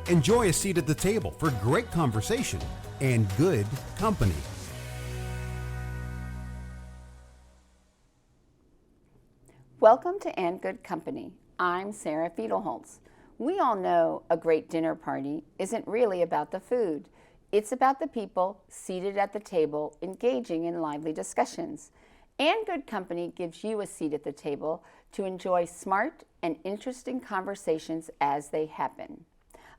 Enjoy a seat at the table for great conversation and good company. Welcome to And Good Company. I'm Sarah Fiedelholtz. We all know a great dinner party isn't really about the food. It's about the people seated at the table engaging in lively discussions. And Good Company gives you a seat at the table to enjoy smart and interesting conversations as they happen.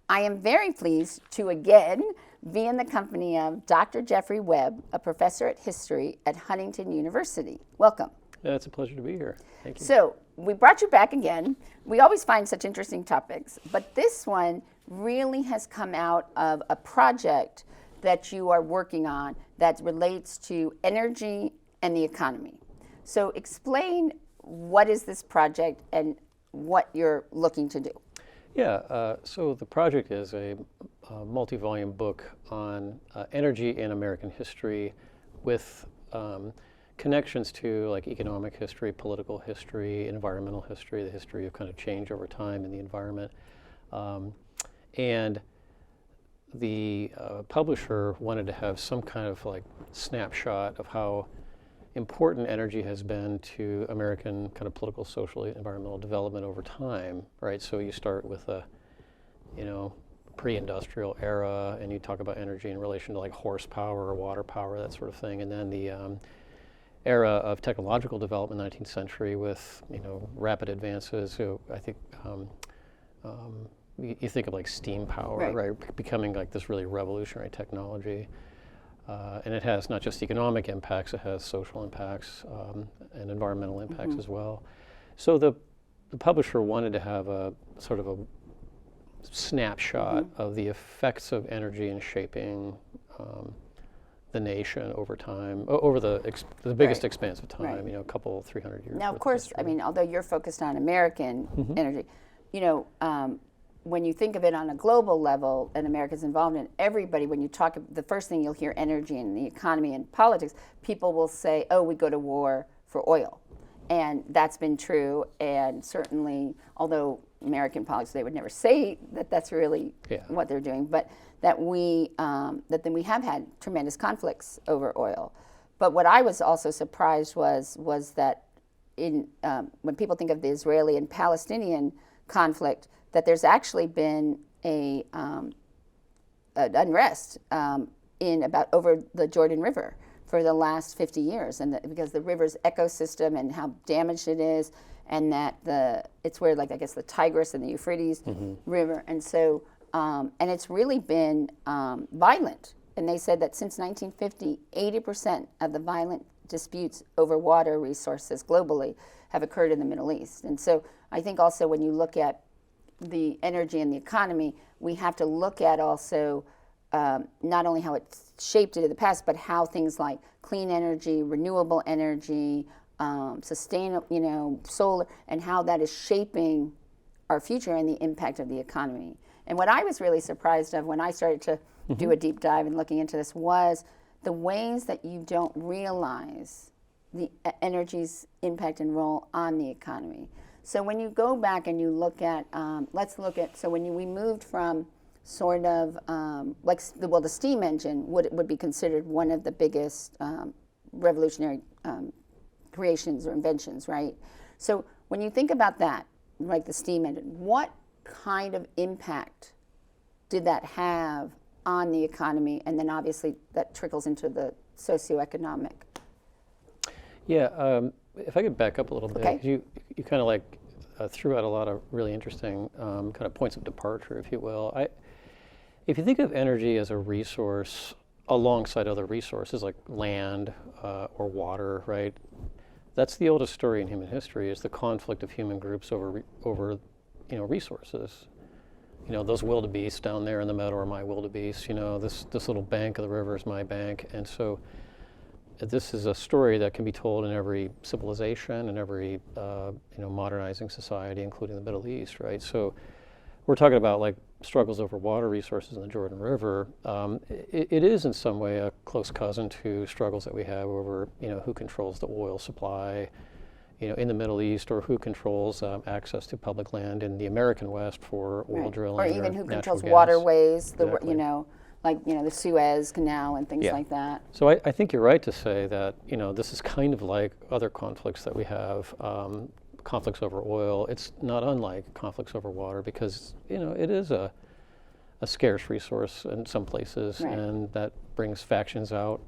I am very pleased to again be in the company of Dr. Jeffrey Webb, a professor at history at Huntington University. Welcome. Yeah, it's a pleasure to be here. Thank you. So we brought you back again. We always find such interesting topics, but this one really has come out of a project that you are working on that relates to energy and the economy. So explain what is this project and what you're looking to do. Yeah, so the project is a multi-volume book on energy in American history with connections to like economic history, political history, environmental history, the history of kind of change over time in the environment. And the publisher wanted to have some kind of like snapshot of how important energy has been to American kind of political, social, environmental development over time, right? So you start with a, pre-industrial era, and you talk about energy in relation to like horsepower or water power, that sort of thing, and then the era of technological development, 19th century, with rapid advances. So I think you think of like steam power, right? Becoming like this really revolutionary technology. And it has not just economic impacts, it has social impacts and environmental impacts as well. So the publisher wanted to have a sort of a snapshot of the effects of energy in shaping the nation over time, over the biggest expanse of time, a couple, 300 years. Now, of course, I mean, although you're focused on American energy, when you think of it on a global level and America's involved in everybody, when you talk, the first thing you'll hear energy and the economy and politics, people will say, oh, we go to war for oil. And that's been true. And certainly, although American politics, they would never say that that's really what they're doing, but that we have had tremendous conflicts over oil. But what I was also surprised was that when people think of the Israeli and Palestinian conflict, that there's actually been an unrest over the Jordan River for the last 50 years, and because the river's ecosystem and how damaged it is, and that it's where, like, I guess the Tigris and the Euphrates River, and so and it's really been violent. And they said that since 1950, 80% of the violent disputes over water resources globally have occurred in the Middle East. And so I think also when you look at the energy and the economy, we have to look at also not only how it's shaped it in the past, but how things like clean energy, renewable energy, sustainable, solar, and how that is shaping our future and the impact of the economy. And what I was really surprised of when I started to do a deep dive and looking into this was the ways that you don't realize the energy's impact and role on the economy. So when you go back and you look at, we moved from sort of the steam engine would be considered one of the biggest revolutionary creations or inventions, right? So when you think about that, like the steam engine, what kind of impact did that have on the economy? And then obviously that trickles into the socioeconomic. Yeah, if I could back up a little bit, Okay. you kind of like threw out a lot of really interesting kind of points of departure, if you will. If you think of energy as a resource alongside other resources like land or water, right? That's the oldest story in human history, is the conflict of human groups over resources. Those wildebeest down there in the meadow are my wildebeest. This little bank of the river is my bank, and so this is a story that can be told in every civilization and every modernizing society, including the Middle East, right? So we're talking about like struggles over water resources in the Jordan River. It is in some way a close cousin to struggles that we have over who controls the oil supply in the Middle East, or who controls access to public land in the American West for oil Right. drilling, Or even who natural controls gas. waterways, Exactly. like the Suez Canal and things Yeah. like that. So I think you're right to say that this is kind of like other conflicts that we have, conflicts over oil. It's not unlike conflicts over water, because it is a scarce resource in some places, Right. and that brings factions out,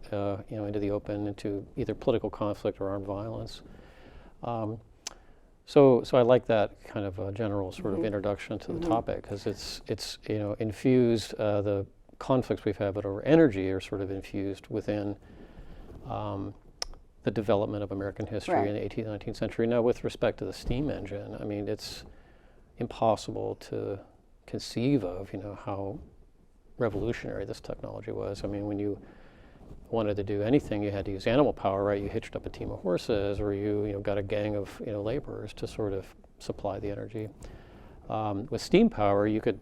into the open, into either political conflict or armed violence. So I like that kind of a general sort of introduction to the topic, because it's infused. The conflicts we've had over energy are sort of infused within the development of American history Right. in the 18th, 19th century. Now, with respect to the steam engine, I mean, it's impossible to conceive of, how revolutionary this technology was. I mean, when you wanted to do anything, you had to use animal power, right? You hitched up a team of horses, or you got a gang of laborers to sort of supply the energy. With steam power, you could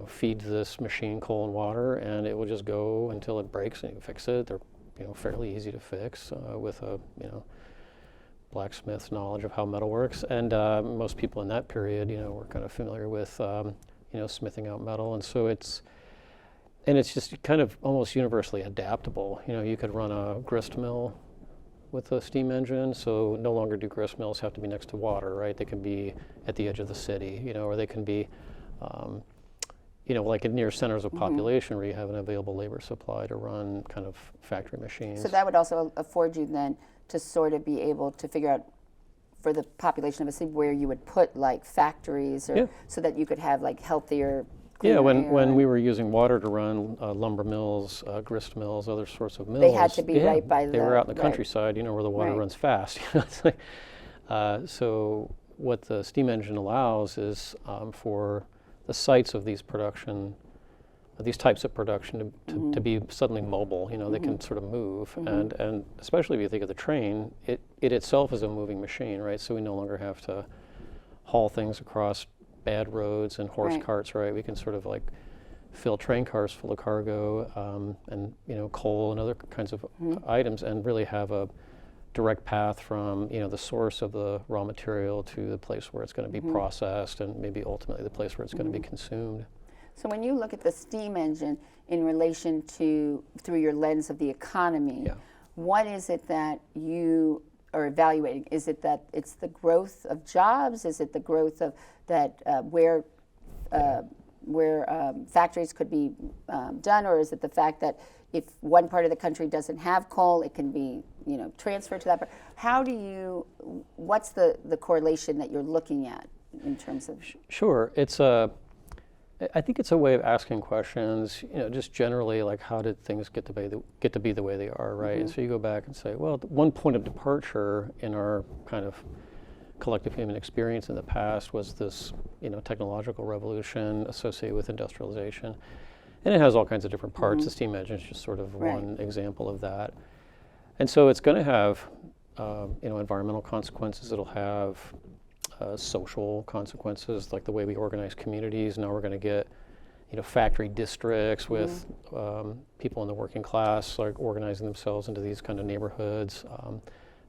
feed this machine coal and water, and it will just go until it breaks, and you fix it. They're fairly easy to fix with a blacksmith's knowledge of how metal works. And most people in that period, were kind of familiar with smithing out metal, and so it's just kind of almost universally adaptable. You could run a grist mill with a steam engine, so no longer do grist mills have to be next to water, right? They can be at the edge of the city, or they can be like in near centers of population where you have an available labor supply to run kind of factory machines. So that would also afford you then to sort of be able to figure out for the population of a city where you would put like factories, or Yeah. so that you could have like healthier. Yeah, cleaner when air. we were using water to run lumber mills, grist mills, other sorts of mills, They had to be yeah, right by they were out in the right. countryside, where the water Right. runs fast. It's like, so what the steam engine allows is for the sites of these types of production to be suddenly mobile. They can sort of move, and especially if you think of the train, it itself is a moving machine, right? So we no longer have to haul things across bad roads and horse Right. carts, right? We can sort of like fill train cars full of cargo and coal and other kinds of items, and really have a direct path from the source of the raw material to the place where it's going to be processed, and maybe ultimately the place where it's going to be consumed. So when you look at the steam engine in relation to, through your lens of the economy, Yeah. what is it that you are evaluating? Is it that it's the growth of jobs? Is it the growth of that where factories could be done, or is it the fact that if one part of the country doesn't have coal, it can be transferred to that part? What's the correlation that you're looking at in terms of? Sure, I think it's a way of asking questions, just generally, like, how did things get to be the way they are, right? And so you go back and say, well, one point of departure in our kind of collective human experience in the past was this, technological revolution associated with industrialization. And it has all kinds of different parts. The steam engine is just sort of Right. one example of that. And so it's going to have, environmental consequences. It'll have social consequences, like the way we organize communities. Now we're going to get, factory districts with people in the working class, like organizing themselves into these kind of neighborhoods.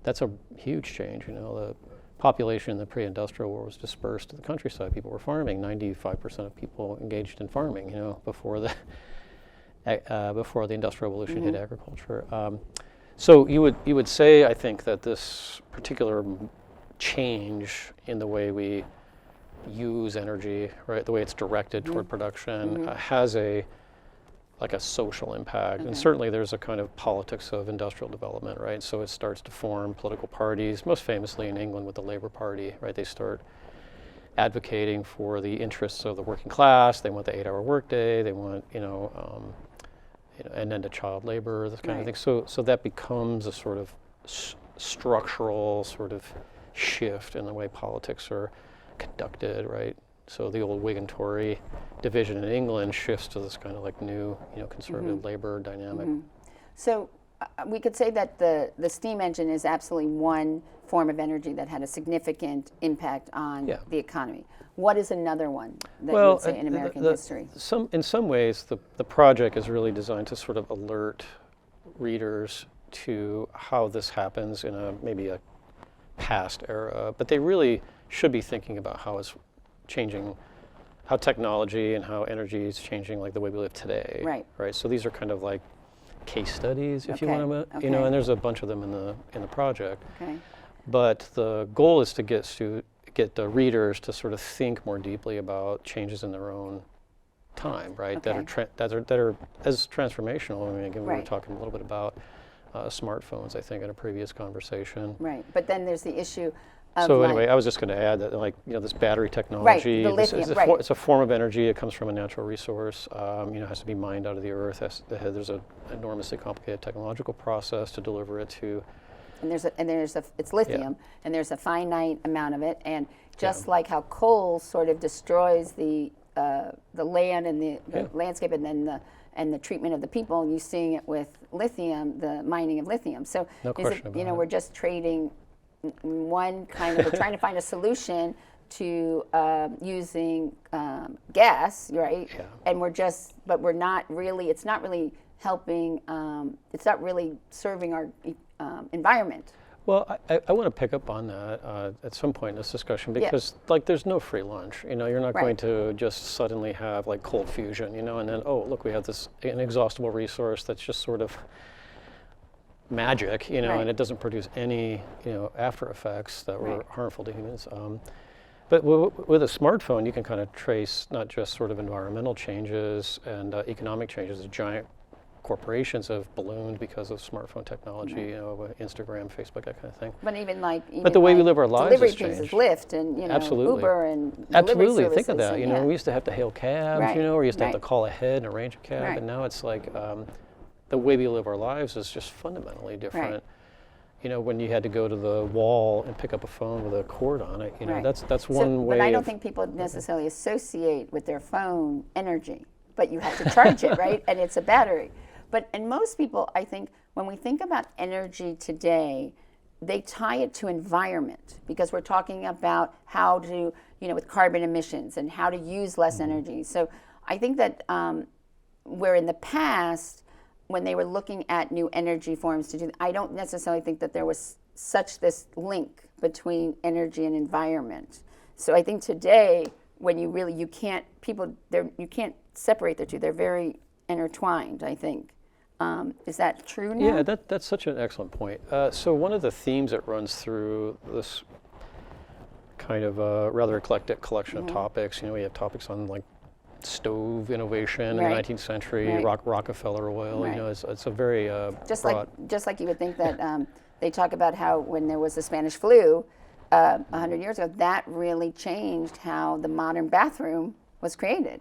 That's a huge change. The population in the pre-industrial world was dispersed to the countryside. People were farming. 95% of people engaged in farming, before the Industrial Revolution hit agriculture. So you would say, I think, that this particular change in the way we use energy, right, the way it's directed toward production, has a social impact. And certainly there's a kind of politics of industrial development, right? So it starts to form political parties, most famously in England with the Labour Party, right? They start advocating for the interests of the working class. They want the 8-hour workday. They want, an end to child labor, this kind of thing. So that becomes a sort of structural sort of shift in the way politics are conducted, right? So the old Whig and Tory division in England shifts to this kind of like new, conservative labor dynamic. So we could say that the steam engine is absolutely one form of energy that had a significant impact on the economy. What is another one that you would say in American history? In some ways, the project is really designed to sort of alert readers to how this happens in maybe a past era, but they really should be thinking about how it's changing, how technology and how energy is changing, like the way we live today. Right. Right. So these are kind of like case studies, if you Okay, want to, okay. you know, and there's a bunch of them in the project. Okay. But the goal is to get the readers to sort of think more deeply about changes in their own time, right? Okay. That are as transformational. I mean, again, we were Right. talking a little bit about smartphones, I think, in a previous conversation. Right. But then there's the issue of So like, anyway, I was just going to add that, like, you know, this battery technology, the this lithium, is a right. it's a form of energy. It comes from a natural resource. You know, it has to be mined out of the earth. There's an enormously complicated technological process to deliver it to. and it's lithium, and there's a finite amount of it, and just like how coal sort of destroys the land and the landscape, and then the treatment of the people, you seeing it with lithium, the mining of lithium. So No question about it. we're just trading one kind of, we're trying to find a solution to using gas, right? Yeah. And but we're not really, it's not really helping, it's not really serving our environment. Well, I want to pick up on that at some point in this discussion, because like there's no free lunch. You know, you're not going to just suddenly have like cold fusion, you know, and then, oh, look, we have this inexhaustible resource that's just sort of magic, you know, and it doesn't produce any, you know, after effects that were harmful to humans. But with a smartphone, you can kind of trace not just sort of environmental changes and economic changes. Giant corporations have ballooned because of smartphone technology, you know, Instagram, Facebook, that kind of thing. But even like, the way we live our lives delivery has changed. Lyft and Uber and Absolutely, delivery think of that. services, You know, we used to have to hail cabs, you know, or we used to have to call ahead and arrange a cab, and now it's like the way we live our lives is just fundamentally different. Right. You know, when you had to go to the wall and pick up a phone with a cord on it, you know, that's one way. But I don't think people necessarily associate with their phone energy, but you have to charge it, right? And it's a battery. And most people, I think, when we think about energy today, they tie it to environment, because we're talking about how to, you know, with carbon emissions and how to use less energy. So I think that where in the past, when they were looking at new energy forms to do, I don't necessarily think that there was such this link between energy and environment. So I think today, when you can't separate the two. They're very intertwined, I think. Is that true now? Yeah, that's such an excellent point. So one of the themes that runs through this kind of rather eclectic collection of topics, you know, we have topics on like stove innovation in the 19th century, Rockefeller oil, you know, it's a very broad. Just like you would think that they talk about how when there was the Spanish flu 100 years ago, that really changed how the modern bathroom was created.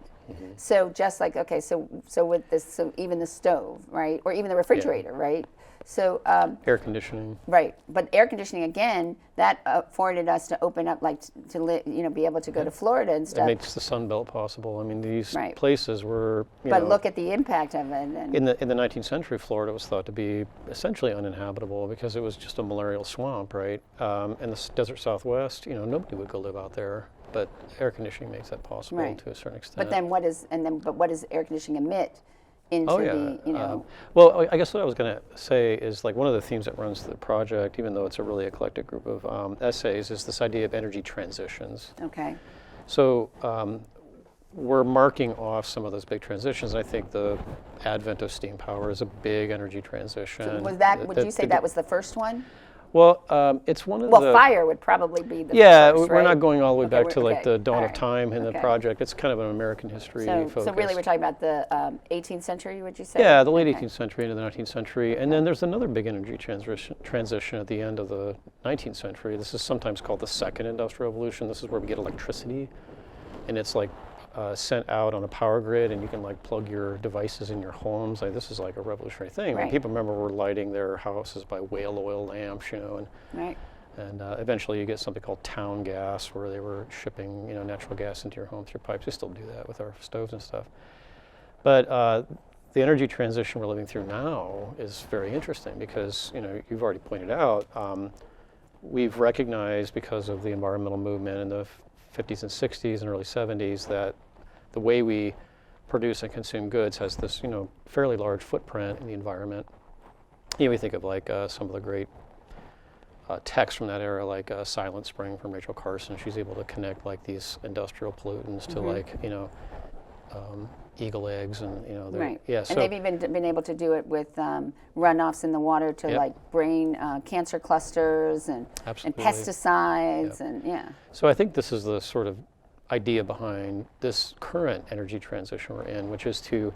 So just like, okay, so with this, so even the stove, right, or even the refrigerator, right? So air conditioning. Right, but air conditioning again, that afforded us to open up, like be able to go to Florida and stuff. It makes the Sun Belt possible. I mean, these places were. But look at the impact of it. And in the 19th century, Florida was thought to be essentially uninhabitable because it was just a malarial swamp, right? In the desert Southwest, you know, nobody would go live out there. But air conditioning makes that possible to a certain extent. But then what does air conditioning emit into the, you know? Well, I guess what I was going to say is, like, one of the themes that runs through the project, even though it's a really eclectic group of essays, is this idea of energy transitions. Okay. So we're marking off some of those big transitions. I think the advent of steam power is a big energy transition. So was that, would you say that was the first one? Well, it's one of the... Well, fire would probably be the first, we're right? not going all the way back to like okay. the dawn All of time in the project. It's kind of an American history focus. So really we're talking about the 18th century, would you say? Yeah, the late 18th century into the 19th century. And then there's another big energy transition at the end of the 19th century. This is sometimes called the second industrial revolution. This is where we get electricity, and it's like sent out on a power grid, and you can like plug your devices in your homes. Like, this is like a revolutionary thing. Right. And people remember were lighting their houses by whale oil lamps, you know, and eventually you get something called town gas, where they were shipping, you know, natural gas into your home through pipes. We still do that with our stoves and stuff. But the energy transition we're living through now is very interesting because, you know, you've already pointed out, we've recognized because of the environmental movement in the 50s and 60s and early 70s that the way we produce and consume goods has this, you know, fairly large footprint in the environment. You know, we think of like some of the great texts from that era, like Silent Spring from Rachel Carson. She's able to connect like these industrial pollutants to like, eagle eggs and, Right. yeah. And So they've even been able to do it with runoffs in the water to Yep. like brain cancer clusters and Absolutely. pesticides Yep. and yeah. So I think this is the sort of idea behind this current energy transition we're in, which is to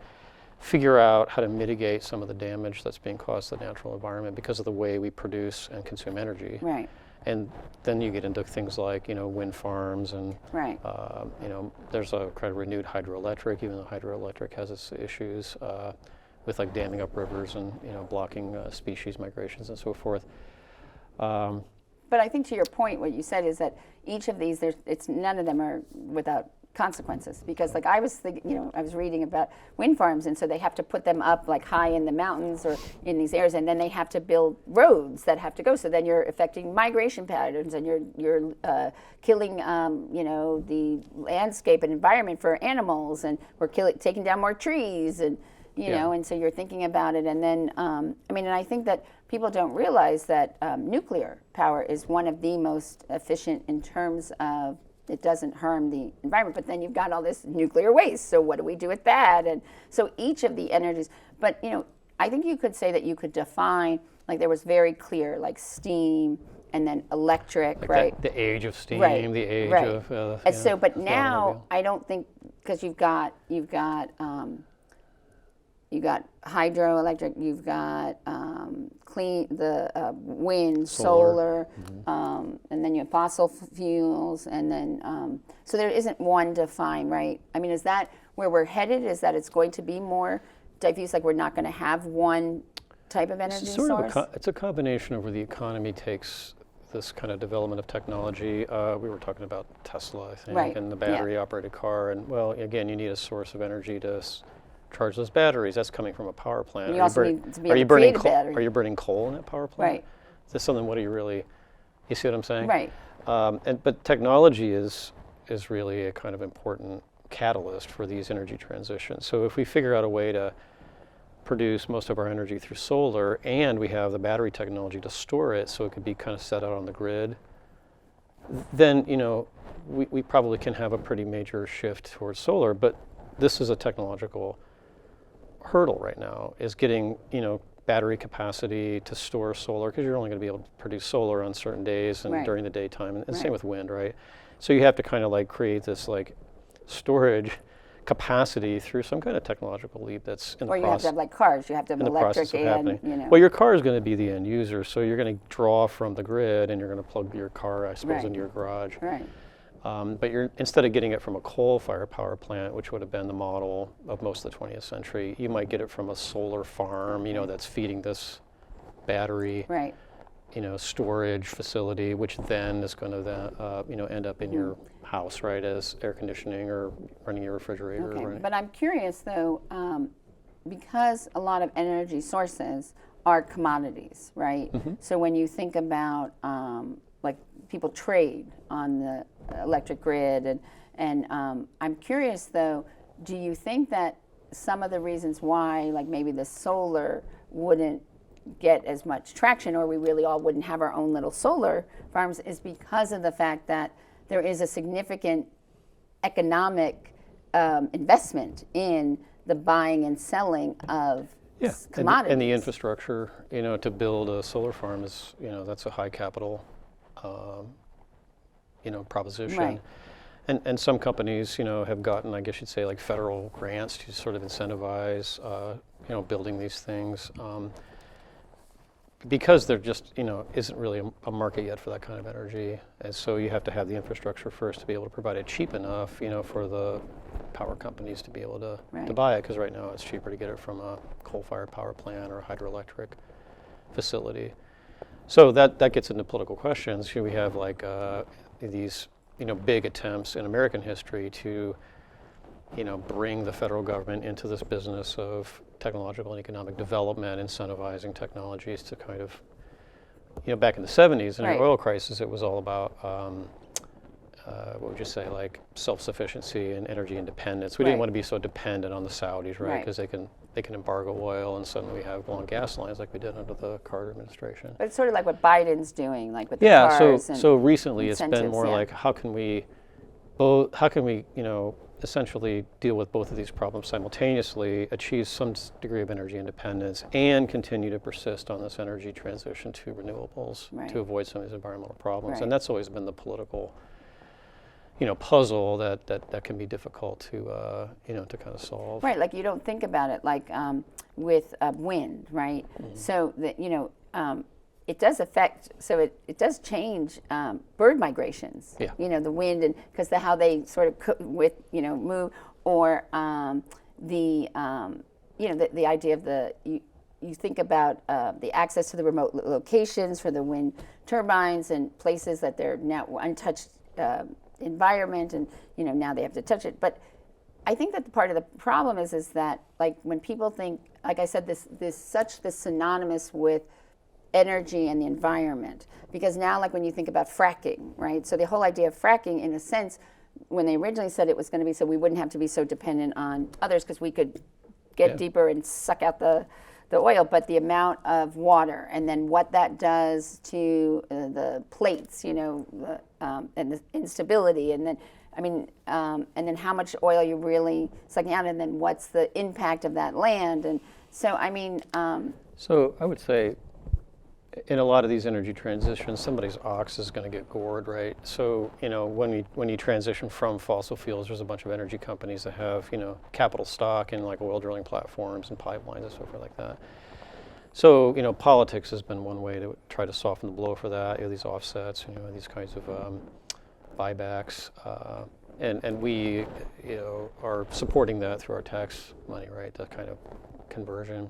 figure out how to mitigate some of the damage that's being caused to the natural environment because of the way we produce and consume energy. Right. And then you get into things like, wind farms and, Right. there's a kind of renewed hydroelectric, even though hydroelectric has its issues with like damming up rivers and, blocking species migrations and so forth. But I think to your point, what you said is that each of these, none of them are without consequences because like I was thinking, I was reading about wind farms and so they have to put them up like high in the mountains or in these areas and then they have to build roads that have to go. So then you're affecting migration patterns and you're killing, the landscape and environment for animals and we're taking down more trees and, and so you're thinking about it. And then, and I think that people don't realize that nuclear power is one of the most efficient in terms of it doesn't harm the environment, but then you've got all this nuclear waste. So what do we do with that? And so each of the energies, but I think you could say that you could define, like there was very clear, like steam and then electric, Like right? the age of steam, Right, the age right. of. And so, but the now automobile. I don't think because you've got hydroelectric, you've got clean the wind, solar, and then you have fossil fuels, and then so there isn't one defined, right? I mean, is that where we're headed? Is that it's going to be more diffuse, like we're not going to have one type of energy It's sort source? of it's a combination of where the economy takes this kind of development of technology. We were talking about Tesla, I think, Right, and the yeah. battery-operated car, and well, again, you need a source of energy to charge those batteries. That's coming from a power plant. And you also need to be are able you to burning create a coal? battery. Are you burning coal in that power plant? Right. Is this something? What are you really? You see what I'm saying? Right. But technology is really a kind of important catalyst for these energy transitions. So if we figure out a way to produce most of our energy through solar, and we have the battery technology to store it, so it could be kind of set out on the grid, then we probably can have a pretty major shift towards solar. But this is a technological hurdle right now, is getting battery capacity to store solar, because you're only going to be able to produce solar on certain days and Right. during the daytime, and Right. same with wind, right? So you have to kind of like create this like storage capacity through some kind of technological leap that's in Or the you have to process. have like cars, you have to have In the process electric of and, happening. Well, your car is going to be the end user, so you're going to draw from the grid, and you're going to plug your car, I suppose, Right. into your garage. Right. But instead of getting it from a coal-fired power plant, which would have been the model of most of the 20th century, you might get it from a solar farm, that's feeding this battery, Right. storage facility, which then is going to end up in your house, right, as air conditioning or running your refrigerator, Okay, right? but I'm curious though, because a lot of energy sources are commodities, right? So when you think about like people trade on the electric grid, and I'm curious though, do you think that some of the reasons why, like maybe the solar wouldn't get as much traction, or we really all wouldn't have our own little solar farms, is because of the fact that there is a significant economic investment in the buying and selling of commodities. And the infrastructure, to build a solar farm is, that's a high capital, proposition. Right. And some companies, have gotten, I guess you'd say, like federal grants to sort of incentivize, building these things. Because there just, isn't really a market yet for that kind of energy. And so you have to have the infrastructure first to be able to provide it cheap enough, for the power companies to be able to Right. buy it. Because right now it's cheaper to get it from a coal-fired power plant or a hydroelectric facility. So that gets into political questions. Here we have like these, big attempts in American history to, bring the federal government into this business of technological and economic development, incentivizing technologies to kind of, back in the 70s, in Right. the oil crisis, it was all about, what would you say, like self-sufficiency and energy independence. We Right. didn't want to be so dependent on the Saudis, right? Right. Because they can they can embargo oil, and suddenly we have long gas lines like we did under the Carter administration. But it's sort of like what Biden's doing, like with the Yeah, cars so recently it's been incentives, more yeah. like how can we essentially deal with both of these problems simultaneously, achieve some degree of energy independence, and continue to persist on this energy transition to renewables Right. to avoid some of these environmental problems. Right. And that's always been the political, puzzle that can be difficult to to kind of solve. Right, like you don't think about it like with wind, right? Mm-hmm. So that it does affect. So it does change bird migrations. Yeah. The wind and because how they sort of move, or the idea of you think about the access to the remote locations for the wind turbines and places that they're now untouched environment, and now they have to touch it. But I think that the part of the problem is that like when people think, like I said, this synonymous with energy and the environment, because now like when you think about fracking, right? So the whole idea of fracking, in a sense, when they originally said it was going to be so we wouldn't have to be so dependent on others because we could get deeper and suck out the oil, but the amount of water and then what that does to the plates, and the instability, and then and then how much oil you're really sucking out, and then what's the impact of that land, and so So I would say, in a lot of these energy transitions, somebody's ox is going to get gored, right? So when you transition from fossil fuels, there's a bunch of energy companies that have capital stock in like oil drilling platforms and pipelines and so forth like that. So politics has been one way to try to soften the blow for that. These offsets, these kinds of buybacks, and we are supporting that through our tax money, right? That kind of conversion.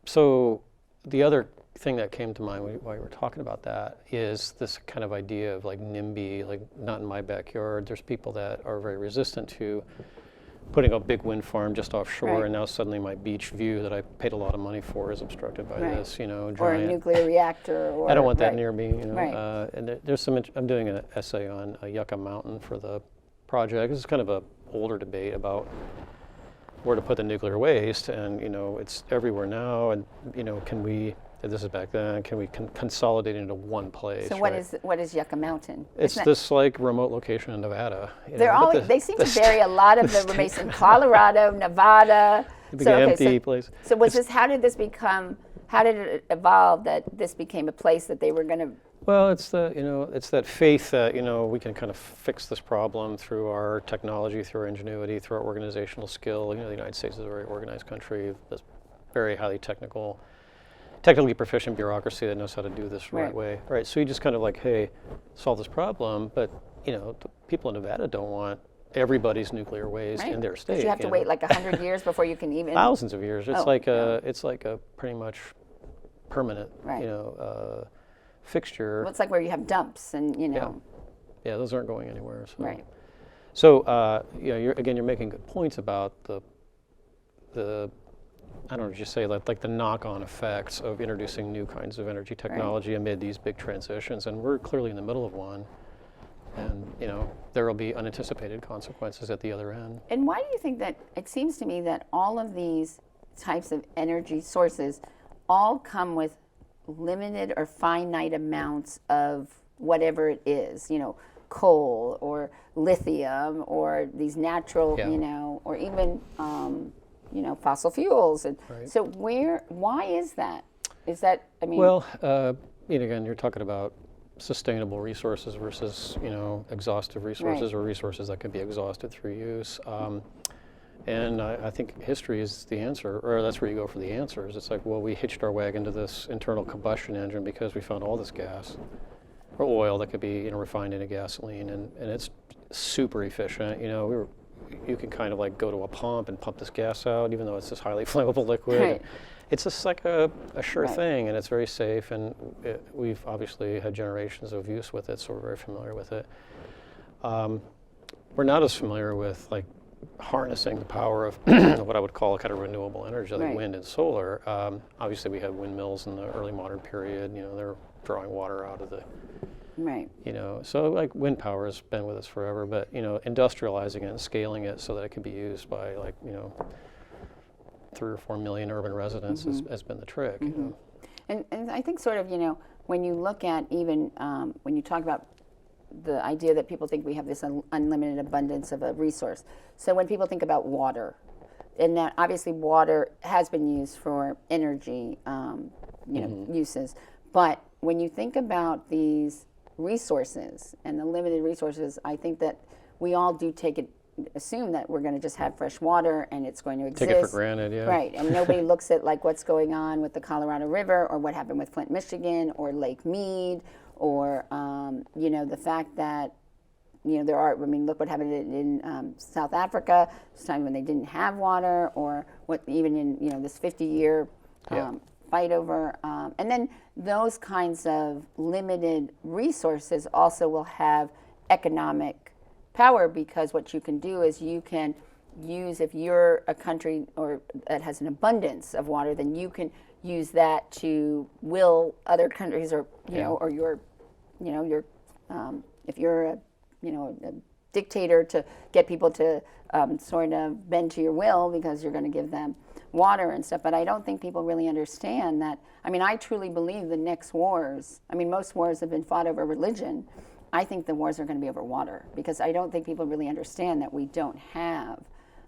So the other thing that came to mind while you were talking about that is this kind of idea of like NIMBY, like not in my backyard. There's people that are very resistant to putting a big wind farm just offshore, Right. and now suddenly my beach view that I paid a lot of money for is obstructed by Right. this, giant. or a nuclear reactor, or I don't want that right. near me, Right. And there's some. I'm doing an essay on Yucca Mountain for the project. This is kind of a older debate about where to put the nuclear waste, and it's everywhere now, and can we? This is back then. Can we consolidate into one place? So right? what is Yucca Mountain? It's Isn't this like remote location in Nevada. They're always, they seem to vary a lot of the remains in Colorado, Nevada. Big empty place. So how did it evolve that this became a place that they were going to? Well, it's it's that faith that we can kind of fix this problem through our technology, through our ingenuity, through our organizational skill. The United States is a very organized country. There's very highly technically proficient bureaucracy that knows how to do this the right way. Right. So you just kind of like, hey, solve this problem, but the people in Nevada don't want everybody's nuclear waste in their state. You have to wait like 100 years before you can even. Thousands of years. It's it's like a pretty much permanent fixture. Well, it's like where you have dumps and Yeah, those aren't going anywhere. So. Right. So you're making good points about the I don't know, just say like the knock-on effects of introducing new kinds of energy technology amid these big transitions, and we're clearly in the middle of one. And there will be unanticipated consequences at the other end. And why do you think that? It seems to me that all of these types of energy sources all come with limited or finite amounts of whatever it is, coal or lithium or these natural, or even, fossil fuels. And so why is that? Is that, Well, again, you're talking about sustainable resources versus, exhaustive resources or resources that can be exhausted through use. And I think history is the answer, or that's where you go for the answers. It's like, well, we hitched our wagon to this internal combustion engine because we found all this gas or oil that could be refined into gasoline, and it's super efficient. You can kind of like go to a pump and pump this gas out, even though it's this highly flammable liquid. Right. It's just like a sure thing, and it's very safe, and we've obviously had generations of use with it, so we're very familiar with it. We're not as familiar with like harnessing the power of what I would call a kind of renewable energy, like wind and solar. Obviously, we had windmills in the early modern period. They're drawing water out of the so like wind power has been with us forever, but industrializing it and scaling it so that it can be used by like 3 or 4 million urban residents has been the trick. You know? And I think sort of, when you look at even when you talk about the idea that people think we have this unlimited abundance of a resource. So when people think about water, and that obviously water has been used for energy, uses, but when you think about these resources and the limited resources, I think that we all do assume that we're going to just have fresh water and it's going to exist. Take it for granted, yeah. Right, and nobody looks at like what's going on with the Colorado River or what happened with Flint, Michigan, or Lake Mead, or the fact that look what happened in South Africa. This time when they didn't have water, or what even in this 50-year fight over, and then those kinds of limited resources also will have economic power, because what you can do is you can use, if you're a country or that has an abundance of water, then you can use that to will other countries, or or your if you're a dictator, to get people to sort of bend to your will because you're going to give them water and stuff. But I don't think people really understand that. I mean, I truly believe the next wars, most wars have been fought over religion. I think the wars are going to be over water, because I don't think people really understand that we don't have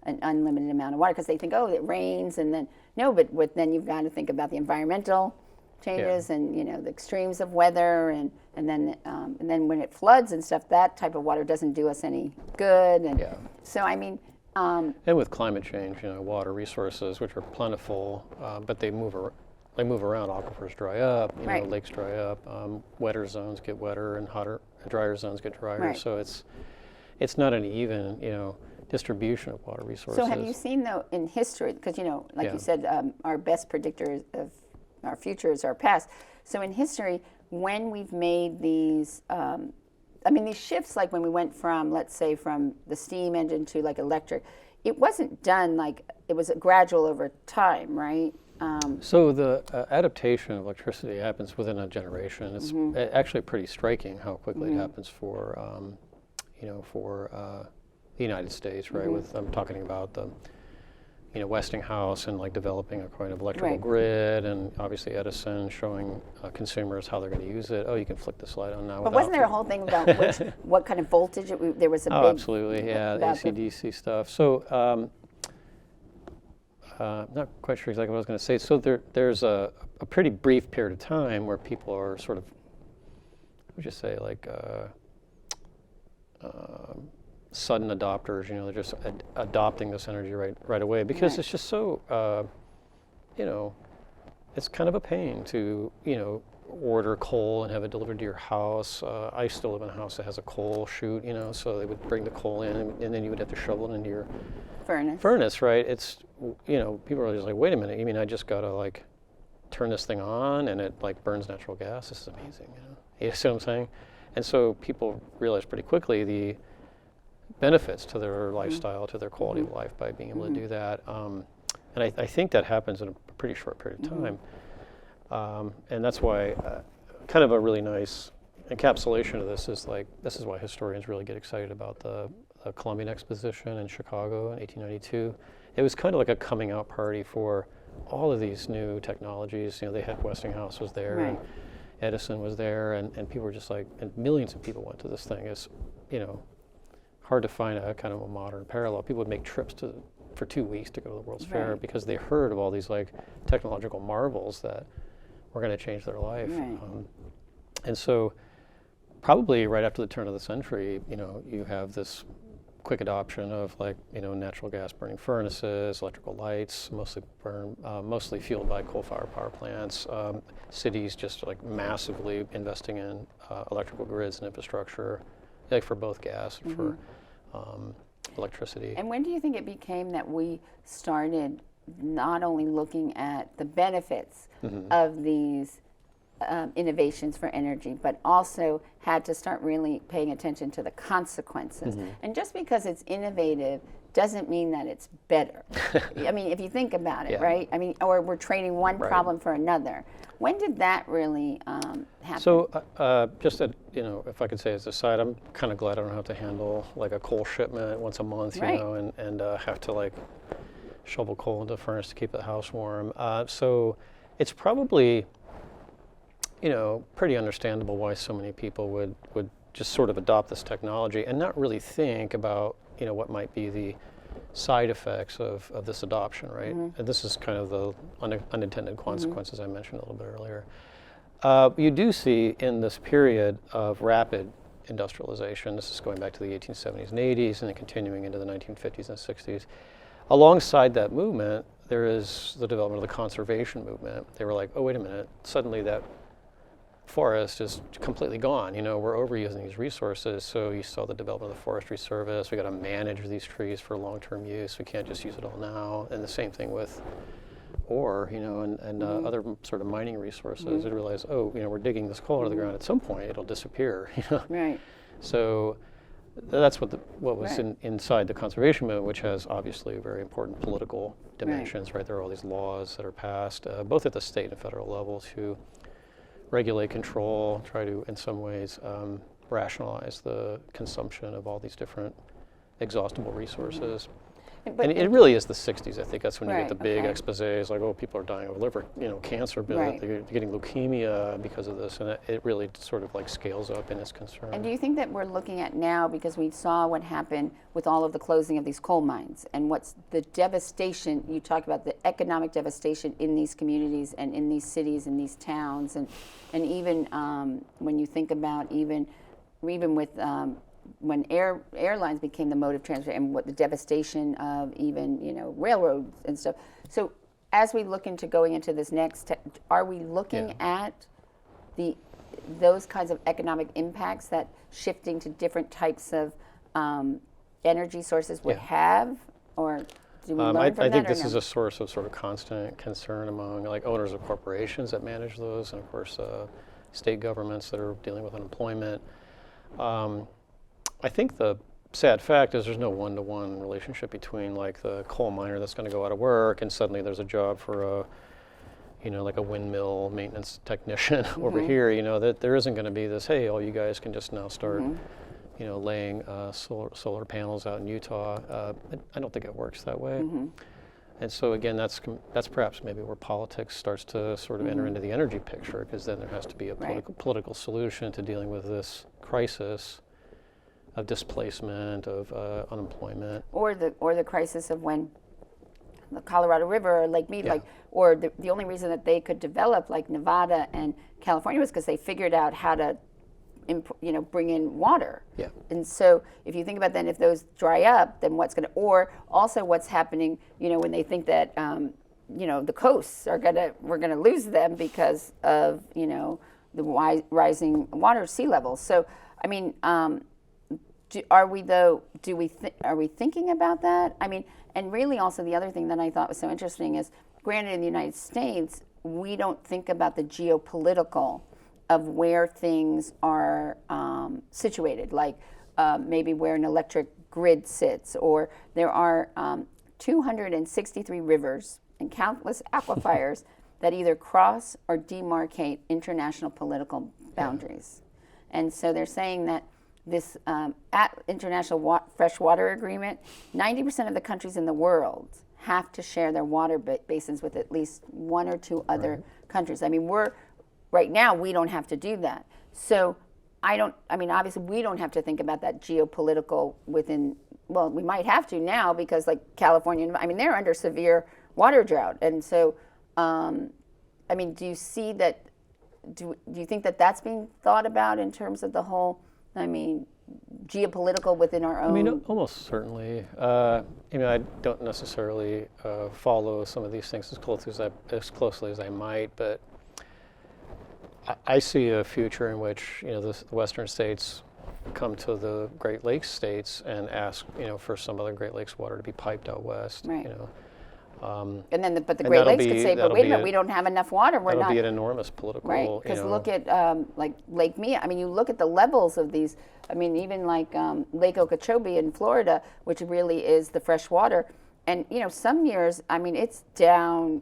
an unlimited amount of water, because they think, oh, it rains, and then, no, but then you've got to think about the environmental changes and the extremes of weather, and then when it floods and stuff, that type of water doesn't do us any good. And so and with climate change, water resources, which are plentiful, but they move around. Aquifers dry up, lakes dry up. Wetter zones get wetter, and drier zones get drier. Right. So it's not an even distribution of water resources. So have you seen, though, in history, because like you said, our best predictor of our future is our past. So in history, when we've made these, these shifts, like when we went from, let's say, from the steam engine to like electric, it wasn't done it was gradual over time, right? So the adaptation of electricity happens within a generation. It's actually pretty striking how quickly it happens for the United States, right? I'm talking about the Westinghouse and developing a kind of electrical grid, and obviously Edison showing consumers how they're going to use it. Oh, you can flick this light on now. But wasn't there a whole thing about what kind of voltage there was a big? Oh, absolutely, yeah, the AC/DC stuff. So. Not quite sure exactly what I was going to say. So there's a pretty brief period of time where people are sort of, what would you say, sudden adopters. They're just adopting this energy right away, because it's just so, it's kind of a pain to order coal and have it delivered to your house. I still live in a house that has a coal chute, so they would bring the coal in, and then you would have to shovel it into your furnace, right? It's, people are just like, wait a minute, you mean I just gotta turn this thing on and it burns natural gas? This is amazing, You see what I'm saying? And so people realize pretty quickly the benefits to their lifestyle, to their quality of life, by being able to do that. And I think that happens in a pretty short period of time. And that's why kind of a really nice encapsulation of this is this is why historians really get excited about the Columbian Exposition in Chicago in 1892. It was kind of like a coming out party for all of these new technologies. They had Westinghouse was there, and Edison was there, and people were just and millions of people went to this thing. It's, hard to find a kind of a modern parallel. People would make trips for 2 weeks to go to the World's Fair because they heard of all these technological marvels that were going to change their life. And so probably right after the turn of the century, you have this quick adoption of natural gas burning furnaces, electrical lights, mostly fueled by coal-fired power plants. Cities just massively investing in electrical grids and infrastructure, for both gas and for electricity. And when do you think it became that we started not only looking at the benefits of these innovations for energy, but also had to start really paying attention to the consequences? And just because it's innovative doesn't mean that it's better. If you think about it, right? Or we're trading one problem for another. When did that really happen? So just if I could say as a side, I'm kind of glad I don't have to handle a coal shipment once a month, and have to shovel coal into the furnace to keep the house warm. So it's probably, pretty understandable why so many people would just sort of adopt this technology and not really think about, what might be the side effects of this adoption, right? Mm-hmm. And this is kind of the unintended consequences I mentioned a little bit earlier. You do see in this period of rapid industrialization, this is going back to the 1870s and 80s and then continuing into the 1950s and 60s, alongside that movement, there is the development of the conservation movement. They were like, oh, wait a minute, suddenly that forest is completely gone. We're overusing these resources. So you saw the development of the Forestry Service. We got to manage these trees for long-term use. We can't just use it all now. And the same thing with ore, and other sort of mining resources. They realize, we're digging this coal out of the ground. At some point, it'll disappear. Right. So that's what was Right. inside the conservation movement, which has obviously very important political dimensions. Right. There are all these laws that are passed, both at the state and federal level, to regulate, control, try to, in some ways, rationalize the consumption of all these different exhaustible resources. But And it really is the 60s, I think. That's when you Right, get the big okay. exposés, like, people are dying of liver, cancer, but Right. they're getting leukemia because of this, and it really sort of like scales up in its concern. And do you think that we're looking at now, because we saw what happened with all of the closing of these coal mines and what's the devastation, you talked about the economic devastation in these communities and in these cities and these towns, and even when you think about even with when airlines became the mode of transport and what the devastation of even railroads and stuff. So as we look into going into this next, are we looking at those kinds of economic impacts that shifting to different types of energy sources would have, or do we learn from that? I think or this no? is a source of sort of constant concern among owners of corporations that manage those, and of course state governments that are dealing with unemployment. I think the sad fact is there's no one-to-one relationship between the coal miner that's going to go out of work and suddenly there's a job for like a windmill maintenance technician over here. That there isn't going to be this, hey, all you guys can just now start laying solar panels out in Utah. I don't think it works that way. And so again, that's perhaps maybe where politics starts to sort of enter into the energy picture, because then there has to be a political solution to dealing with this crisis of displacement, of unemployment, or the crisis of when the Colorado River or Lake Mead, Yeah. or the only reason that they could develop like Nevada and California was because they figured out how to, bring in water. Yeah. And so if you think about then if those dry up, then what's going to, or also what's happening, when they think that, the coasts we're gonna lose them because of, the rising water sea levels. So, I mean, are we thinking about that? I mean, and really also the other thing that I thought was so interesting is, granted in the United States, we don't think about the geopolitical of where things are situated, like maybe where an electric grid sits, or there are 263 rivers and countless aquifers that either cross or demarcate international political boundaries. And so they're saying that this international freshwater agreement, 90% of the countries in the world have to share their water basins with at least one or two other countries. I mean, right now we don't have to do that. So obviously we don't have to think about that geopolitical well, we might have to now because like California, they're under severe water drought. And so, do you see that, do you think that that's being thought about in terms of the whole, geopolitical within our own? Almost certainly. I don't necessarily follow some of these things as closely as I might, but I see a future in which the Western states come to the Great Lakes states and ask for some other Great Lakes water to be piped out west. Right. And then, but the And Great that'll Lakes could be- say, but that'll wait a be minute, a- we don't have enough water. We're That'll not be an enormous political. right. Because look at like Lake Mead. You look at the levels of these. Even like Lake Okeechobee in Florida, which really is the fresh water. And some years, it's down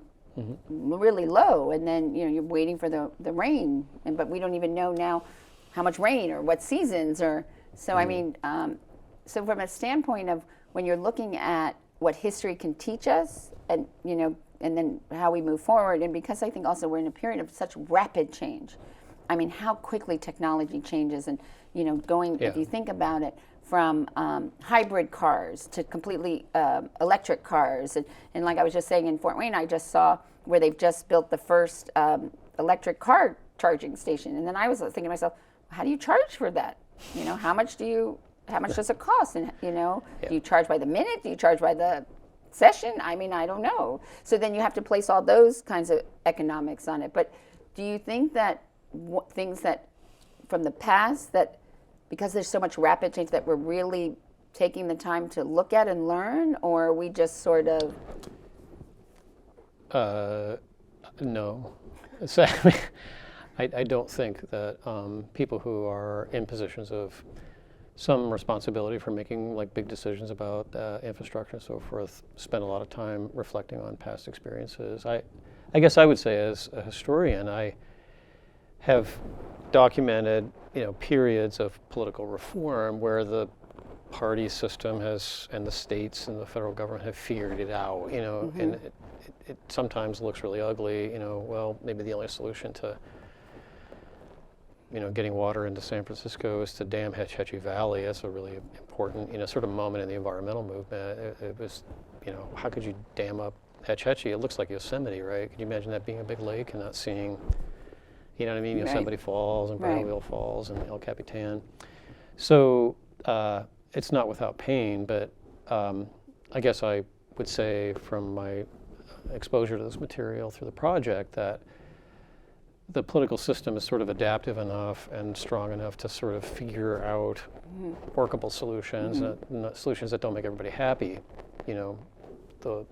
really low, and then you're waiting for the rain. But we don't even know now how much rain or what seasons or so. So from a standpoint of when you're looking at what history can teach us, and and then how we move forward. And because I think also we're in a period of such rapid change. I mean, how quickly technology changes, and going if you think about it, from hybrid cars to completely electric cars, and like I was just saying, in Fort Wayne, I just saw where they've just built the first electric car charging station, and then I was thinking to myself, how do you charge for that? How much does it cost? And do you charge by the minute? Do you charge by the session? I mean, I don't know. So then you have to place all those kinds of economics on it. But do you think that things that from the past, that because there's so much rapid change, that we're really taking the time to look at and learn, or are we just sort of? No. So, I don't think that people who are in positions of some responsibility for making like big decisions about infrastructure and so forth spend a lot of time reflecting on past experiences. I guess I would say, as a historian, I have documented periods of political reform where the party system and the states and the federal government have figured it out, and it sometimes looks really ugly. Well, maybe the only solution to getting water into San Francisco is to dam Hetch Hetchy Valley. That's a really important, sort of moment in the environmental movement. It was, how could you dam up Hetch Hetchy? It looks like Yosemite, right? Could you imagine that being a big lake and not seeing, what I mean? Yosemite Falls and Bridal Wheel Falls and El Capitan. So it's not without pain, but I guess I would say from my exposure to this material through the project that the political system is sort of adaptive enough and strong enough to sort of figure out workable solutions, solutions that don't make everybody happy. The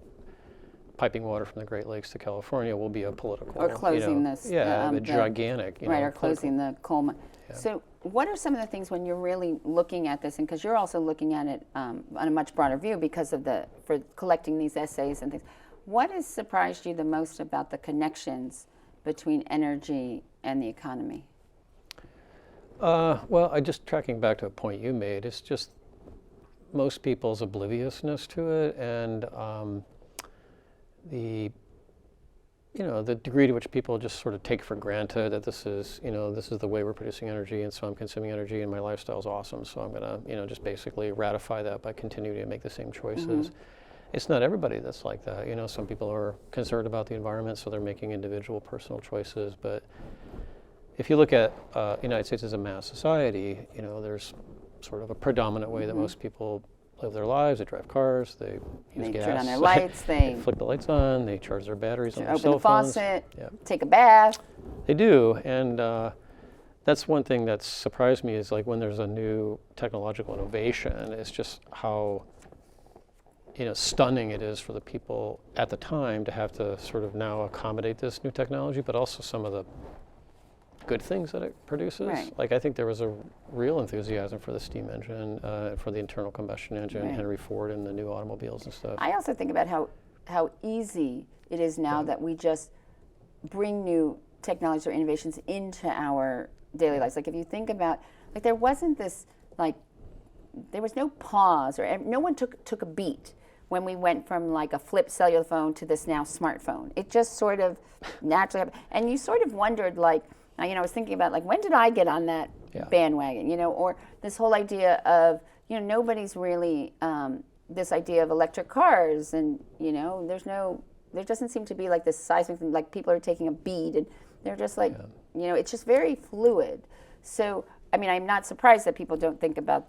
piping water from the Great Lakes to California will be a political, or closing this, a gigantic, right, or closing the coal mine. Yeah. So, what are some of the things when you're really looking at this, and because you're also looking at it on a much broader view because of for collecting these essays and things, what has surprised you the most about the connections between energy and the economy? Well, just tracking back to a point you made, it's just most people's obliviousness to it, and the degree to which people just sort of take for granted that this is the way we're producing energy, and so I'm consuming energy, and my lifestyle is awesome, so I'm gonna just basically ratify that by continuing to make the same choices. It's not everybody that's like that. Some people are concerned about the environment, so they're making individual personal choices. But if you look at the United States as a mass society, there's sort of a predominant way that most people live their lives. They drive cars, they use gas. Turn on their lights, they flick the lights on, they charge their batteries on their cell phones. Open the faucet, take a bath. They do, and that's one thing that's surprised me is like when there's a new technological innovation, it's just how stunning it is for the people at the time to have to sort of now accommodate this new technology, but also some of the good things that it produces. Right. Like I think there was a real enthusiasm for the steam engine, for the internal combustion engine, Henry Ford and the new automobiles and stuff. I also think about how easy it is now that we just bring new technologies or innovations into our daily lives. Like if you think about, like there wasn't this, like there was no pause, or no one took a beat when we went from like a flip cellular phone to this now smartphone. It just sort of naturally happened. And you sort of wondered, like, I was thinking about, like, when did I get on that bandwagon, or this whole idea of, nobody's really, this idea of electric cars, and, there doesn't seem to be like this seismic thing, like people are taking a beat, and they're just like, it's just very fluid. So, I mean, I'm not surprised that people don't think about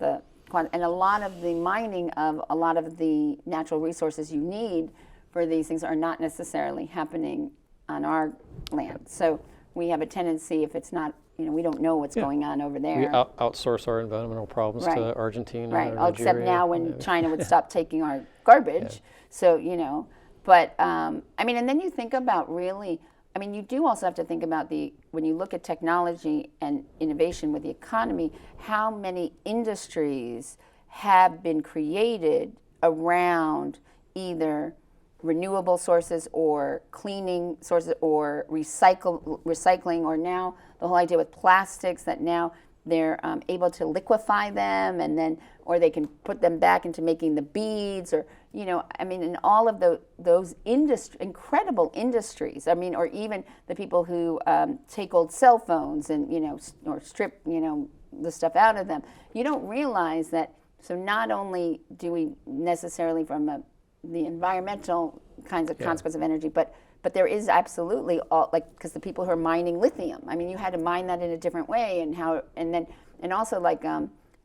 and a lot of the mining of a lot of the natural resources you need for these things are not necessarily happening on our land. So we have a tendency, if it's not, we don't know what's going on over there. We outsource our environmental problems to Argentina, right? Nigeria, Except now when China would stop taking our garbage. So, but I mean, and then you think about really, I mean, you do also have to think about when you look at technology and innovation with the economy, how many industries have been created around either renewable sources or cleaning sources or recycling, or now the whole idea with plastics that now they're able to liquefy them, and then, or they can put them back into making the beads, or I mean, in all of those incredible industries. I mean, or even the people who take old cell phones and or strip the stuff out of them. You don't realize that. So not only do we necessarily from the environmental kinds of consequence of energy, but there is absolutely because the people who are mining lithium, I mean, you had to mine that in a different way, and also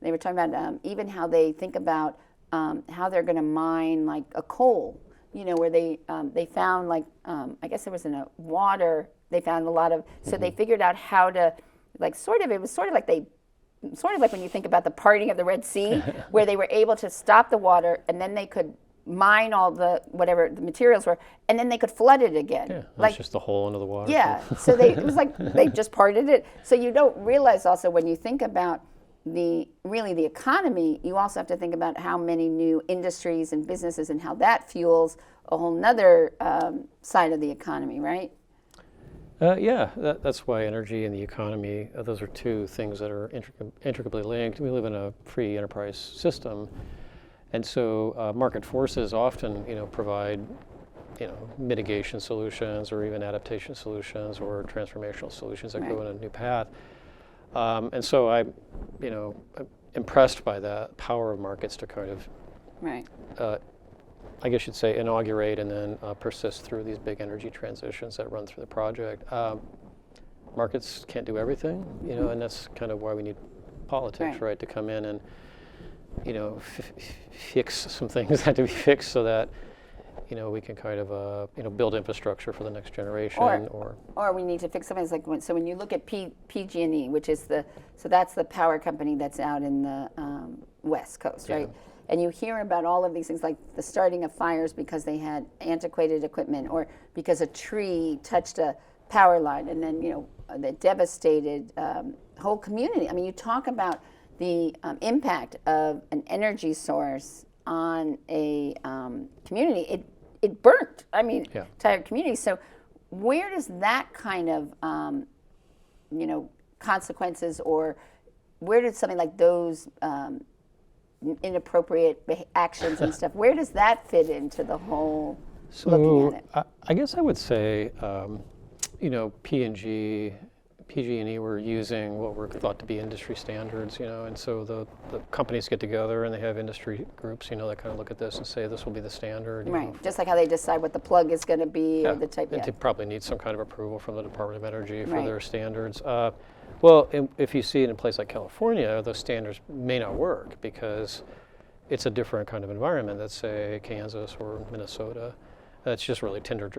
they were talking about even how they think about how they're going to mine like a coal, where they found I guess there was in a water, they found a lot of, so they figured out how to it was sort of like when you think about the parting of the Red Sea, where they were able to stop the water, and then they could mine all the whatever the materials were, and then they could flood it again. Yeah, that's just a hole into the water. Yeah, so it was like they just parted it. So you don't realize also when you think about the economy, you also have to think about how many new industries and businesses and how that fuels a whole nother side of the economy, right? That's why energy and the economy, those are two things that are intricately linked. We live in a free enterprise system, and so market forces often, provide, mitigation solutions or even adaptation solutions or transformational solutions that go in a new path. And so I'm impressed by that power of markets to kind of, I guess you'd say, inaugurate and then persist through these big energy transitions that run through the project. Markets can't do everything, and that's kind of why we need politics, right, to come in and, fix some things that have to be fixed so that, we can kind of, build infrastructure for the next generation. Or we need to fix something like when you look at PG&E, which is that's the power company that's out in the West Coast, right? And you hear about all of these things like the starting of fires because they had antiquated equipment, or because a tree touched a power line, and then the devastated whole community. I mean, you talk about the impact of an energy source on a community. It burnt. I mean, entire community. So where does that kind of consequences, or where did something like those inappropriate actions and stuff, where does that fit into the whole looking at it? I guess I would say, PG&E were using what were thought to be industry standards, and so the companies get together and they have industry groups, that kind of look at this and say this will be the standard. Right, just like how they decide what the plug is going to be, or the type. And they probably need some kind of approval from the Department of Energy for their standards. Well, if you see it in a place like California, those standards may not work because it's a different kind of environment than, say, Kansas or Minnesota. It's just really tinder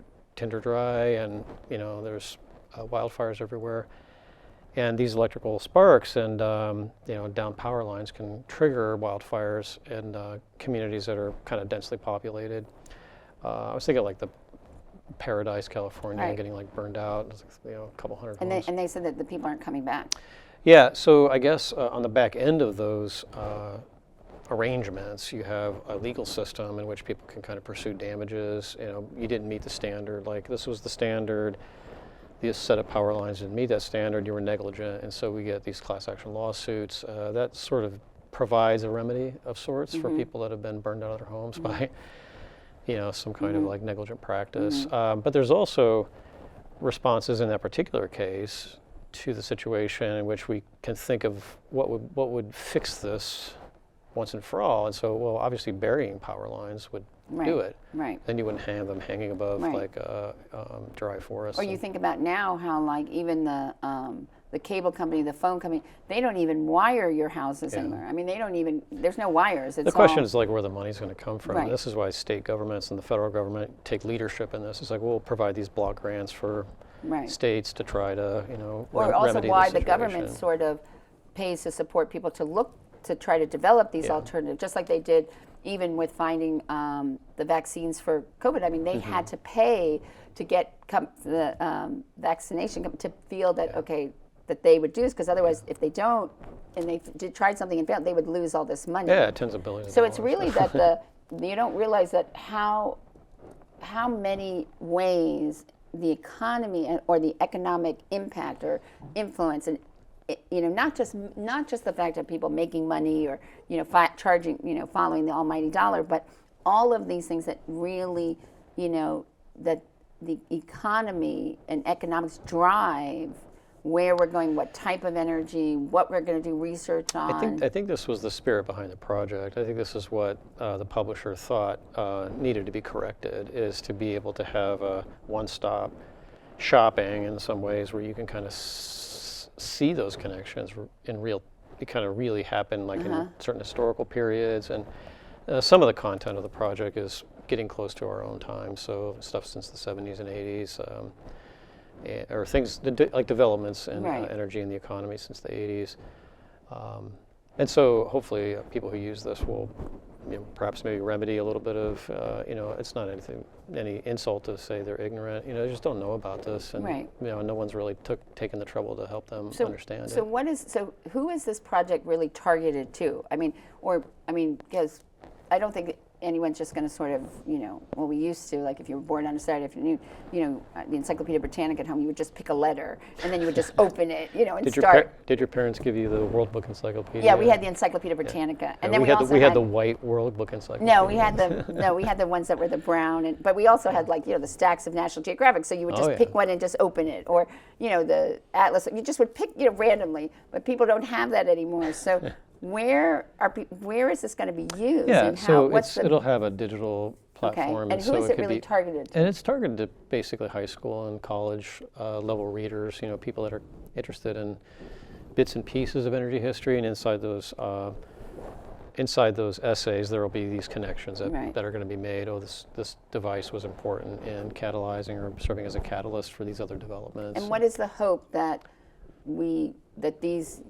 dry, and there's wildfires everywhere. And these electrical sparks and down power lines can trigger wildfires in communities that are kind of densely populated. I was thinking like the Paradise, California, getting burned out, a couple hundred homes. And they said that the people aren't coming back. Yeah, so I guess on the back end of those arrangements, you have a legal system in which people can kind of pursue damages. You didn't meet the standard, this was the standard. This set of power lines didn't meet that standard, you were negligent, and so we get these class action lawsuits. That sort of provides a remedy of sorts for people that have been burned out of their homes by some kind of negligent practice. But there's also responses in that particular case to the situation in which we can think of what would fix this once and for all. And so, well, obviously burying power lines would do it. Right. Then you wouldn't have them hanging above dry forest. Or you think about now how even the cable company, the phone company, they don't even wire your houses anymore. I mean, they don't even, there's no wires. It's the question is where the money's going to come from. Right. This is why state governments and the federal government take leadership in this. It's we'll provide these block grants for states to try to, or also remedy why the the government sort of pays to support people to try to develop these alternatives, just like they did even with finding the vaccines for COVID. I mean, they had to pay to get the vaccination to feel that, that they would do this, because otherwise, if they don't, and they tried something and failed, they would lose all this money. Yeah, tens of billions. So it's really that you don't realize that how many ways the economy or the economic impact or influence and not just the fact of people making money or charging, following the almighty dollar, but all of these things that really, that the economy and economics drive where we're going, what type of energy, what we're going to do research on. I think this was the spirit behind the project. I think this is what the publisher thought needed to be corrected, is to be able to have a one-stop shopping in some ways where you can kind of see those connections in real. It kind of really happen like in certain historical periods, and some of the content of the project is getting close to our own time. So stuff since the 70s and 80s. Or things like developments in energy in the economy since the 80s. And so hopefully people who use this will perhaps maybe remedy a little bit of, it's not any insult to say they're ignorant. They just don't know about this. And, no one's really taken the trouble to help them understand it. So who is this project really targeted to? Because I don't think anyone's just going to sort of, we used to, like if you were born on a Saturday afternoon, the Encyclopedia Britannica at home, you would just pick a letter and then you would just open it, and start. Did your parents give you the World Book Encyclopedia? Yeah, we had the Encyclopedia Britannica, and then we had the white World Book Encyclopedia. No, we had the ones that were the brown, but we also had the stacks of National Geographic. So you would just pick one and just open it, or the Atlas. You just would pick randomly, but people don't have that anymore. So. Where is this going to be used? Yeah, and so it'll have a digital platform. Okay, and who is it really targeted to? And it's targeted to basically high school and college level readers, people that are interested in bits and pieces of energy history, and inside those essays there will be these connections that are going to be made. Oh, this device was important in catalyzing or serving as a catalyst for these other developments. And what is the hope that these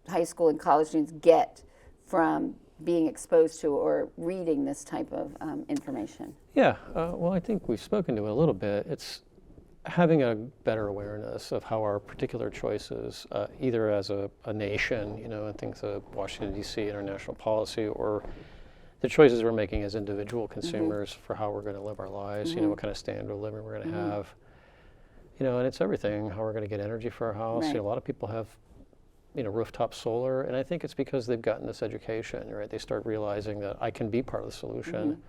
high school and college students get from being exposed to or reading this type of information? Yeah, well, I think we've spoken to it a little bit. It's having a better awareness of how our particular choices, either as a nation, and things of Washington, D.C., international policy, or the choices we're making as individual consumers for how we're going to live our lives, what kind of standard of living we're going to have. And it's everything, how we're going to get energy for our house. A lot of people have rooftop solar, and I think it's because they've gotten this education, right? They start realizing that I can be part of the solution.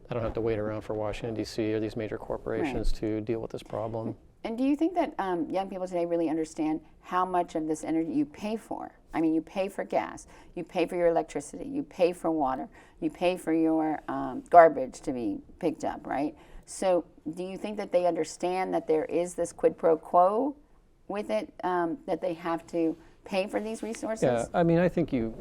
I don't have to wait around for Washington, D.C. or these major corporations to deal with this problem. And do you think that young people today really understand how much of this energy you pay for? I mean, you pay for gas, you pay for your electricity, you pay for water, you pay for your garbage to be picked up, right? So do you think that they understand that there is this quid pro quo with it, that they have to pay for these resources? Yeah, I think you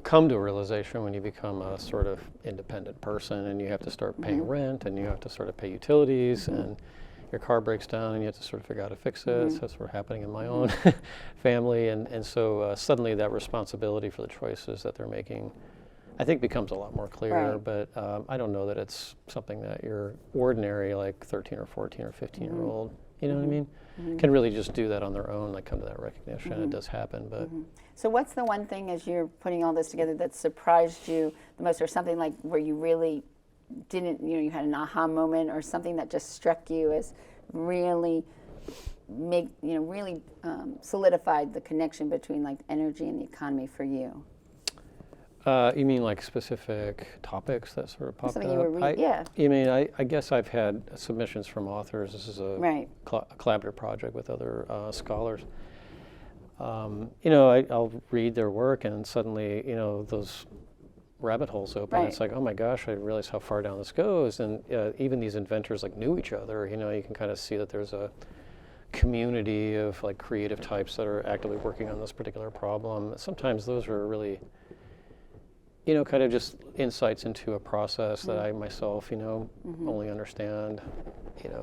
come to a realization when you become a sort of independent person and you have to start paying rent and you have to sort of pay utilities and your car breaks down and you have to sort of figure out how to fix it. So that's sort of happening in my own family. And so suddenly that responsibility for the choices that they're making, I think, becomes a lot more clear. But I don't know that it's something that your ordinary, like 13 or 14 or 15-year-old, you know what I mean? Can really just do that on their own, like come to that recognition. It does happen, but. So what's the one thing as you're putting all this together that surprised you the most, or something like where you really didn't, you had an aha moment, or something that just struck you as really solidified the connection between like energy and the economy for you? You mean like specific topics that sort of popped Something up? you were yeah. You mean, I guess I've had submissions from authors. This is a collaborative project with other scholars. I'll read their work and suddenly, those rabbit holes open. It's like, oh my gosh, I realize how far down this goes. And even these inventors like knew each other. You can kind of see that there's a community of like creative types that are actively working on this particular problem. Sometimes those are really kind of just insights into a process that I myself, only understand,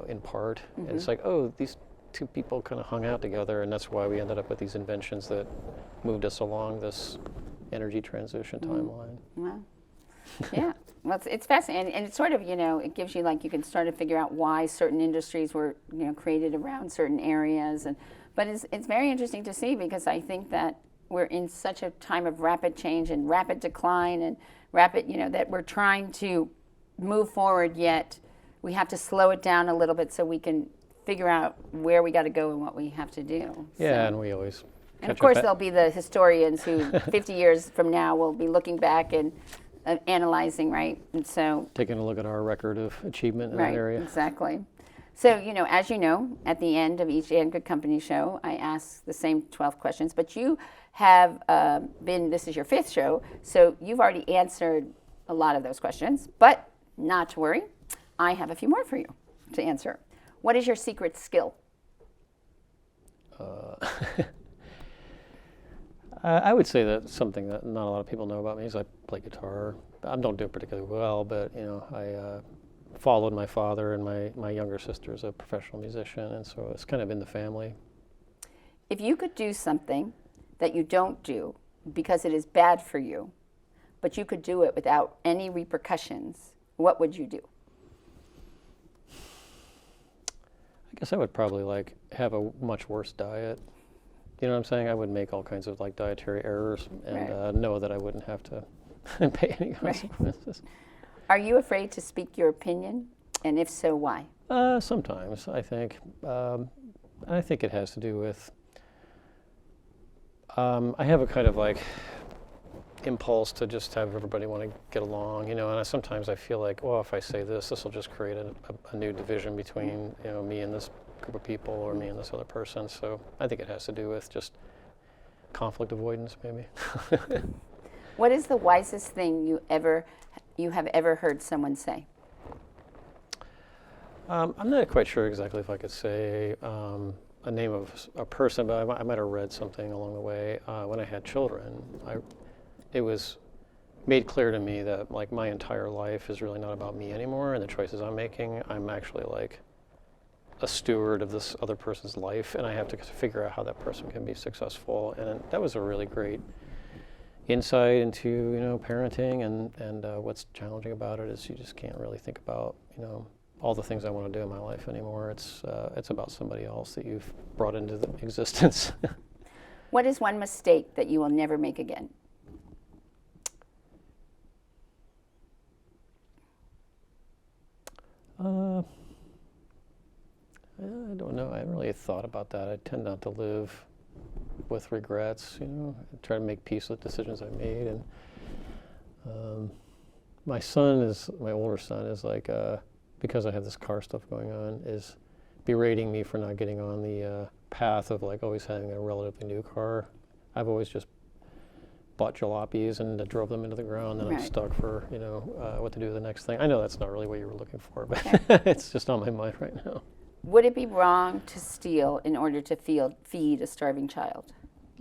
in part. And it's like, oh, these two people kind of hung out together, and that's why we ended up with these inventions that moved us along this energy transition timeline. Wow. Yeah. Well, it's fascinating, and it's sort of, it gives you you can start to figure out why certain industries were, created around certain areas, but it's very interesting to see, because I think that we're in such a time of rapid change and rapid decline and rapid, that we're trying to move forward, yet we have to slow it down a little bit so we can figure out where we got to go and what we have to do. Yeah, So- and we always And of catch course, up there'll be the historians who 50 years from now will be looking back and analyzing, right? And so, taking a look at our record of achievement in right, that area. exactly. So, as you know, at the end of each And Good Company show, I ask the same 12 questions, but you have this is your 5th show, so you've already answered a lot of those questions, but not to worry, I have a few more for you to answer. What is your secret skill? I would say that something that not a lot of people know about me is I play guitar. I don't do it particularly well, but I followed my father, and my younger sister is a professional musician, and so it's kind of in the family. If you could do something that you don't do because it is bad for you, but you could do it without any repercussions, what would you do? I guess I would probably have a much worse diet. You know what I'm saying? I would make all kinds of dietary errors and Right. Know that I wouldn't have to pay any consequences. Are you afraid to speak your opinion? And if so, why? Sometimes, I think. I think it has to do with, I have a kind of impulse to just have everybody want to get along, and sometimes I feel like, well, if I say this will just create a new division between, me and this group of people or me and this other person. So I think it has to do with just conflict avoidance, maybe. What is the wisest thing you have ever heard someone say? I'm not quite sure exactly if I could say a name of a person, but I might have read something along the way. When I had children, it was made clear to me that my entire life is really not about me anymore and the choices I'm making. I'm actually a steward of this other person's life, and I have to figure out how that person can be successful. And that was a really great insight into parenting, and what's challenging about it is you just can't really think about all the things I want to do in my life anymore. It's about somebody else that you've brought into existence. What is one mistake that you will never make again? I don't know. I haven't really thought about that. I tend not to live with regrets. I try to make peace with decisions I made. And my older son is because I have this car stuff going on, is berating me for not getting on the path of always having a relatively new car. I've always just bought jalopies and drove them into the ground, and I'm Right. stuck for what to do the next thing. I know that's not really what you were looking for, but it's just on my mind right now. Would it be wrong to steal in order to feed a starving child?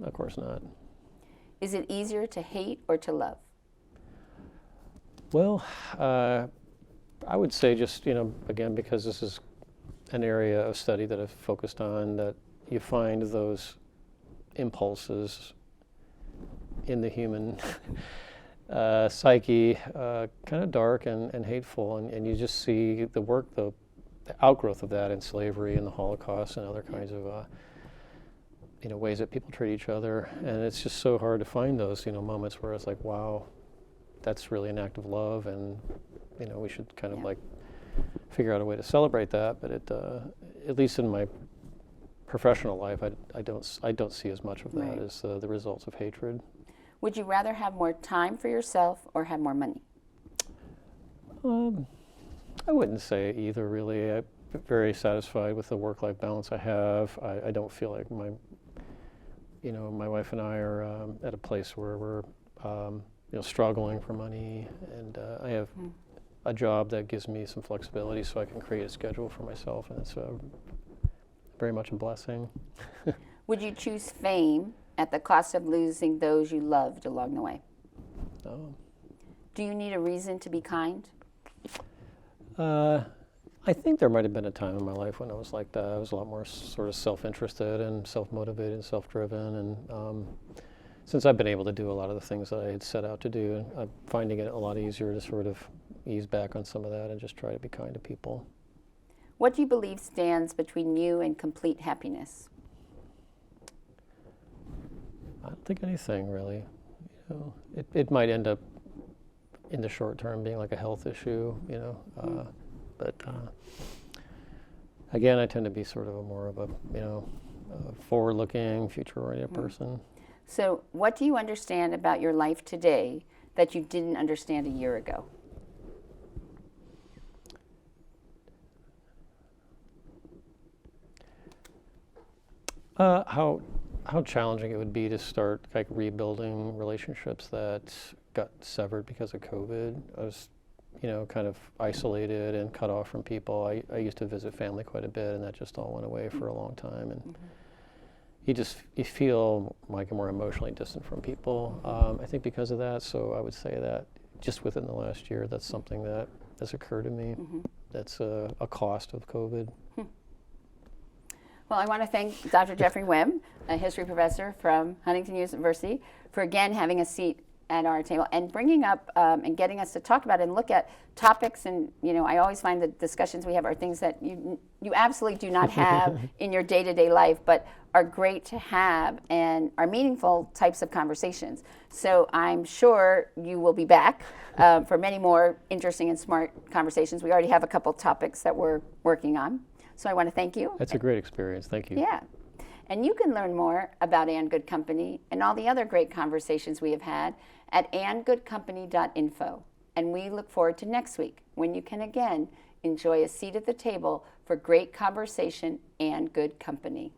Of course not. Is it easier to hate or to love? Well, I would say just, again, because this is an area of study that I've focused on, that you find those impulses in the human psyche kind of dark and hateful, and you just see the outgrowth of that in slavery and the Holocaust and other kinds of ways that people treat each other. And it's just so hard to find those moments where it's wow, that's really an act of love, and we should kind of figure out a way to celebrate that. But at least in my professional life, I don't see as much of that Right. as the results of hatred. Would you rather have more time for yourself or have more money? I wouldn't say either, really. I'm very satisfied with the work-life balance I have. I don't feel like my wife and I are at a place where we're struggling for money, and I have a job that gives me some flexibility, so I can create a schedule for myself, and it's very much a blessing. Would you choose fame at the cost of losing those you loved along the way? Um, Do you need a reason to be kind? I think there might have been a time in my life when I was like that. I was a lot more sort of self-interested and self-motivated and self-driven, and since I've been able to do a lot of the things that I had set out to do, I'm finding it a lot easier to sort of ease back on some of that and just try to be kind to people. What do you believe stands between you and complete happiness? I don't think anything really. It might end up in the short term being like a health issue, but again, I tend to be sort of a more of a, forward-looking, future-oriented person. So what do you understand about your life today that you didn't understand a year ago? How challenging it would be to start like rebuilding relationships that got severed because of COVID. I was, kind of isolated and cut off from people. I used to visit family quite a bit, and that just all went away for a long time. And you feel like you're more emotionally distant from people. I think because of that. So I would say that just within the last year, that's something that has occurred to me. That's a cost of COVID. Well, I want to thank Dr. Jeffrey Webb, a history professor from Huntington University, for again having a seat at our table and bringing up and getting us to talk about and look at topics. And I always find the discussions we have are things that you absolutely do not have in your day-to-day life, but are great to have and are meaningful types of conversations. So I'm sure you will be back for many more interesting and smart conversations. We already have a couple topics that we're working on. So I want to thank you. That's a great experience. Thank you. Yeah. And you can learn more about And Good Company and all the other great conversations we have had at andgoodcompany.info. And we look forward to next week when you can again enjoy a seat at the table for great conversation and good company.